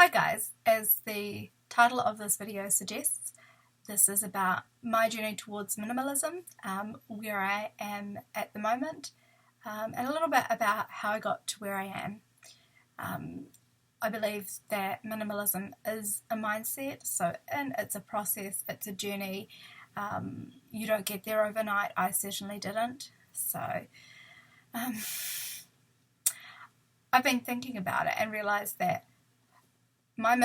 Hi guys, as the title of this video suggests, this is about my journey towards minimalism, where I am at the moment, and a little bit about how I got to where I am. I believe that minimalism is a mindset, and it's a process, it's a journey. You don't get there overnight. I certainly didn't. So I've been thinking about it and realised that my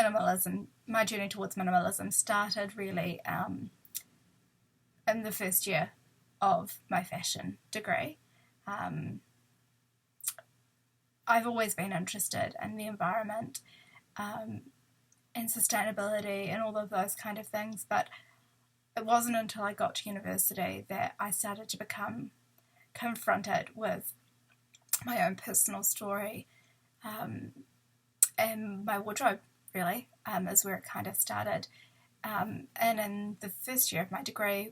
journey towards minimalism started really in the first year of my fashion degree. I've always been interested in the environment and sustainability and all of those kind of things, but it wasn't until I got to university that I started to become confronted with my own personal story, and my wardrobe really is where it kind of started. And in the first year of my degree,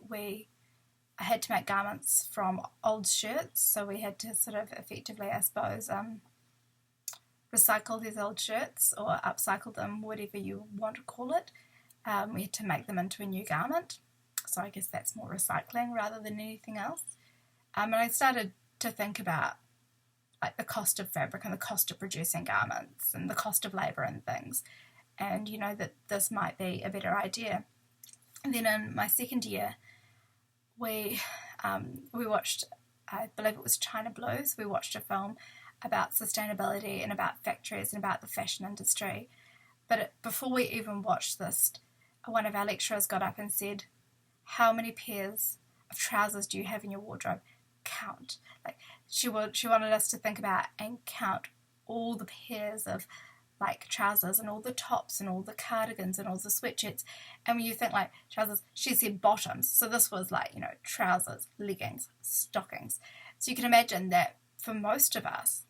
I had to make garments from old shirts, so we had to sort of effectively, I suppose, recycle these old shirts or upcycle them, whatever you want to call it. We had to make them into a new garment, so I guess that's more recycling rather than anything else. And I started to think about like the cost of fabric and the cost of producing garments and the cost of labour and things, and that this might be a better idea. And then in my second year, we watched, I believe it was China Blues. We watched a film about sustainability and about factories and about the fashion industry. But before we even watched this, one of our lecturers got up and said, "How many pairs of trousers do you have in your wardrobe? Count." Like she wanted us to think about and count all the pairs of like trousers and all the tops and all the cardigans and all the sweatshirts. And when you think like trousers, she said bottoms. So this was like, trousers, leggings, stockings. So you can imagine that for most of us,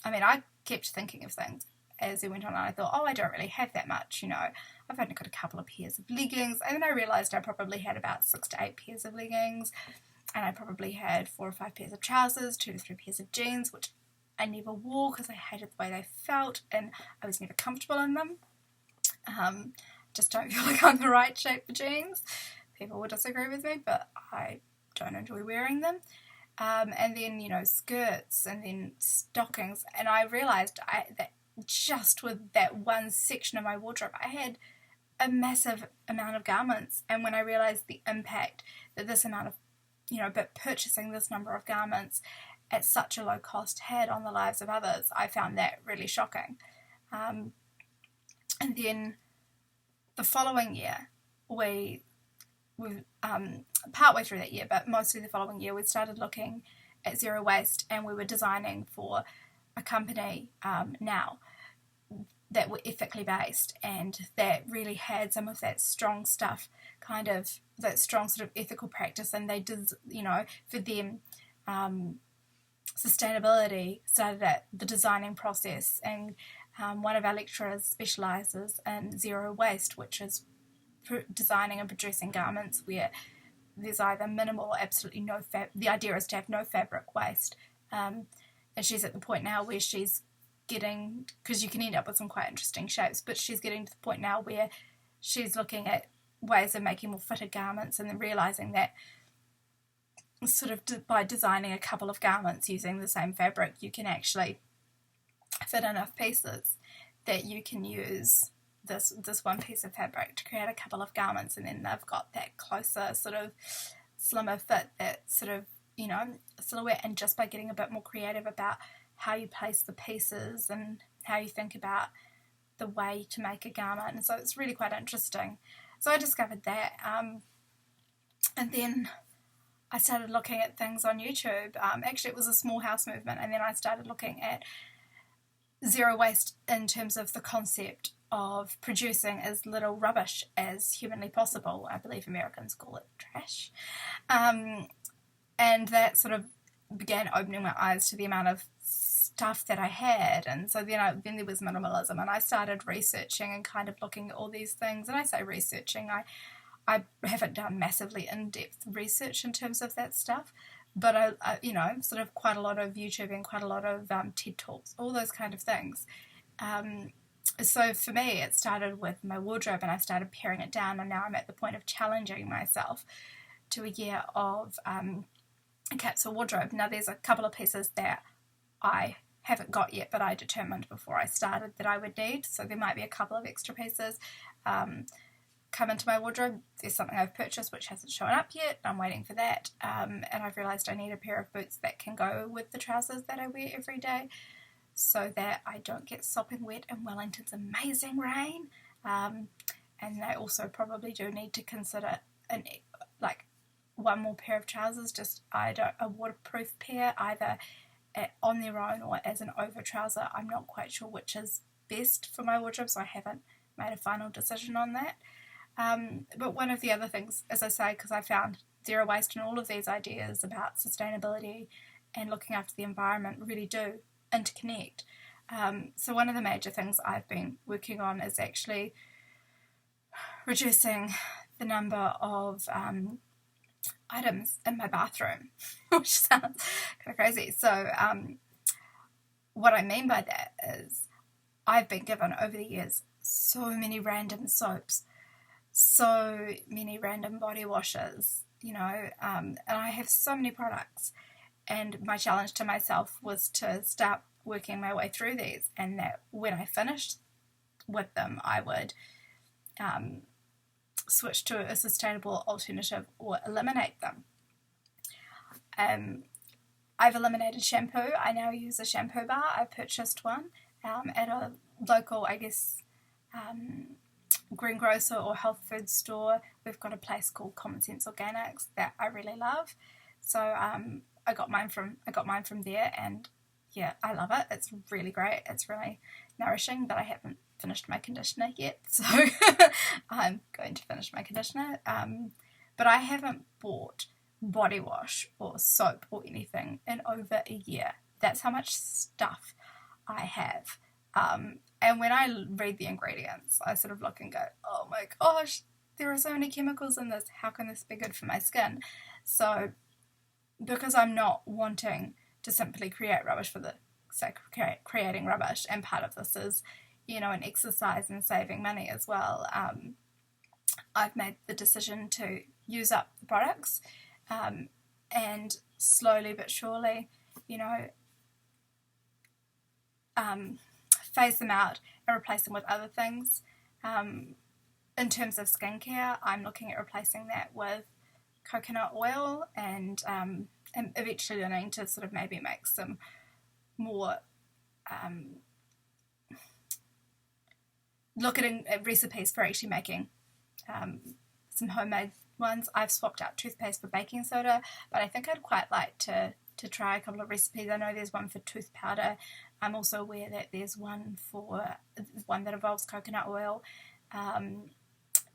I kept thinking of things as it went on, and I thought, I don't really have that much, I've only got a couple of pairs of leggings. And then I realised I probably had about 6 to 8 pairs of leggings, and I probably had 4 or 5 pairs of trousers, 2 to 3 pairs of jeans, which I never wore because I hated the way they felt and I was never comfortable in them. Just don't feel like I'm the right shape for jeans. People will disagree with me, but I don't enjoy wearing them. And then, skirts and then stockings. And I realised that just with that one section of my wardrobe, I had a massive amount of garments. And when I realised the impact that this amount of, but purchasing this number of garments at such a low cost had on the lives of others, I found that really shocking. And then the following year, we partway through that year, but mostly the following year, we started looking at zero waste, and we were designing for a company now that were ethically based and that really had some of that strong stuff, kind of that strong sort of ethical practice. And they did, for them, sustainability started at the designing process. And one of our lecturers specialises in zero waste, which is designing and producing garments where there's either minimal or absolutely no the idea is to have no fabric waste. And she's at the point now where she's getting, because you can end up with some quite interesting shapes, but she's getting to the point now where she's looking at ways of making more fitted garments, and then realising that sort of by designing a couple of garments using the same fabric, you can actually fit enough pieces that you can use this one piece of fabric to create a couple of garments, and then they've got that closer sort of slimmer fit, that sort of silhouette. And just by getting a bit more creative about how you place the pieces and how you think about the way to make a garment, and so it's really quite interesting. So I discovered that, and then I started looking at things on YouTube. Actually, it was a small house movement, and then I started looking at zero waste in terms of the concept of producing as little rubbish as humanly possible. I believe Americans call it trash. And that sort of began opening my eyes to the amount of stuff that I had. And so then there was minimalism, and I started researching and kind of looking at all these things. And I say researching, I haven't done massively in-depth research in terms of that stuff, but I sort of quite a lot of YouTube and quite a lot of TED Talks, all those kind of things. So for me, it started with my wardrobe, and I started paring it down, and now I'm at the point of challenging myself to a year of a capsule wardrobe. Now there's a couple of pieces that I haven't got yet, but I determined before I started that I would need, so there might be a couple of extra pieces come into my wardrobe. There's something I've purchased which hasn't shown up yet. I'm waiting for that, and I've realised I need a pair of boots that can go with the trousers that I wear every day, so that I don't get sopping wet in Wellington's amazing rain. And I also probably do need to consider one more pair of trousers, just a waterproof pair, either on their own or as an over trouser. I'm not quite sure which is best for my wardrobe, so I haven't made a final decision on that. But one of the other things, as I say, because I found zero waste and all of these ideas about sustainability and looking after the environment really do interconnect. So one of the major things I've been working on is actually reducing the number of items in my bathroom, which sounds kind of crazy. So what I mean by that is I've been given over the years so many random soaps, so many random body washes, and I have so many products, and my challenge to myself was to start working my way through these, and that when I finished with them I would switch to a sustainable alternative or eliminate them. I've eliminated shampoo. I now use a shampoo bar. I purchased one at a local, greengrocer or health food store. We've got a place called Common Sense Organics that I really love. So I got mine from there, and yeah, I love it. It's really great. It's really nourishing, but I haven't finished my conditioner yet, so I'm going to finish my conditioner. But I haven't bought body wash or soap or anything in over a year. That's how much stuff I have. And when I read the ingredients, I sort of look and go, oh my gosh, there are so many chemicals in this. How can this be good for my skin? So because I'm not wanting to simply create rubbish for the sake of creating rubbish, and part of this is, an exercise in saving money as well, I've made the decision to use up the products, and slowly but surely, phase them out and replace them with other things. In terms of skincare, I'm looking at replacing that with coconut oil, and eventually learning to sort of maybe make some more look at recipes for actually making some homemade ones. I've swapped out toothpaste for baking soda, but I think I'd quite like to try a couple of recipes. I know there's one for tooth powder. I'm also aware that there's one that involves coconut oil.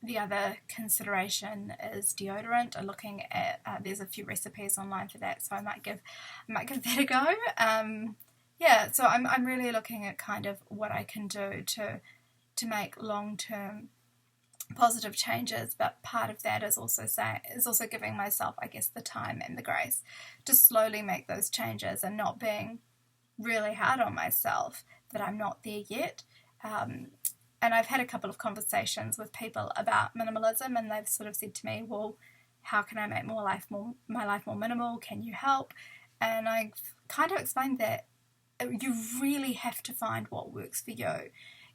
The other consideration is deodorant. I'm looking at there's a few recipes online for that, so I might give that a go. So I'm really looking at kind of what I can do to make long-term positive changes, but part of that is also giving myself, I guess, the time and the grace to slowly make those changes, and not being really hard on myself that I'm not there yet. And I've had a couple of conversations with people about minimalism, and they've sort of said to me, well, how can I make my life more minimal? Can you help? And I kind of explained that you really have to find what works for you.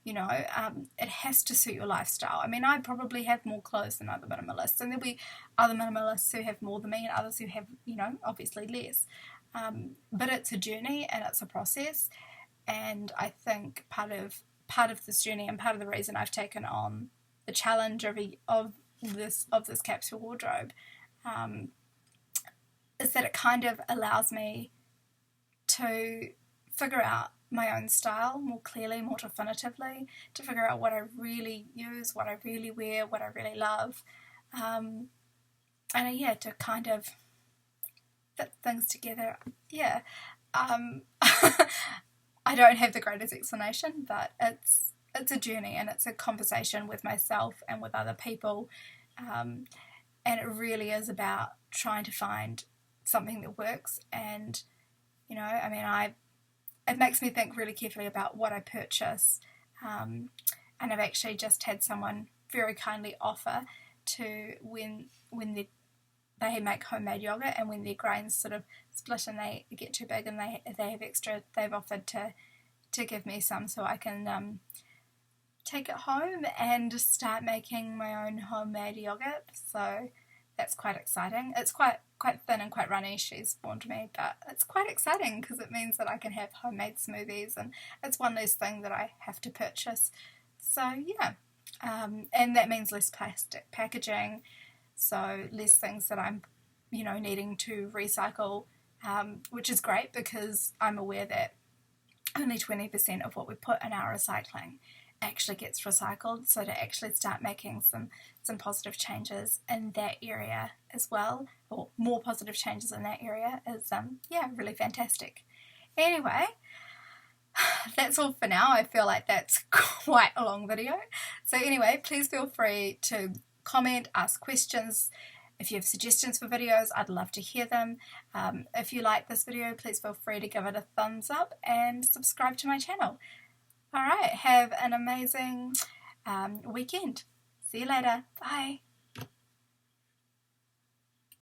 It has to suit your lifestyle. I mean, I probably have more clothes than other minimalists, and there'll be other minimalists who have more than me, and others who have, obviously less. But it's a journey and it's a process, and I think part of this journey, and part of the reason I've taken on the challenge of this capsule wardrobe, is that it kind of allows me to figure out my own style more clearly, more definitively, to figure out what I really use, what I really wear, what I really love, and to kind of fit things together. I don't have the greatest explanation, but it's a journey, and it's a conversation with myself and with other people, and it really is about trying to find something that works. And it makes me think really carefully about what I purchase, and I've actually just had someone very kindly offer to, when they make homemade yogurt, and when their grains sort of split and they get too big and they have extra, they've offered to give me some so I can take it home and start making my own homemade yogurt. So that's quite exciting. It's quite thin and quite runny, she's warned me, but it's quite exciting because it means that I can have homemade smoothies, and it's one less thing that I have to purchase. So yeah, and that means less plastic packaging, so less things that I'm needing to recycle, which is great because I'm aware that only 20% of what we put in our recycling actually gets recycled, so to actually start making some positive changes in that area as well, or more positive changes in that area, is really fantastic. Anyway, that's all for now. I feel like that's quite a long video. So anyway, please feel free to comment, ask questions. If you have suggestions for videos, I'd love to hear them. If you like this video, please feel free to give it a thumbs up and subscribe to my channel. Alright, have an amazing weekend. See you later. Bye.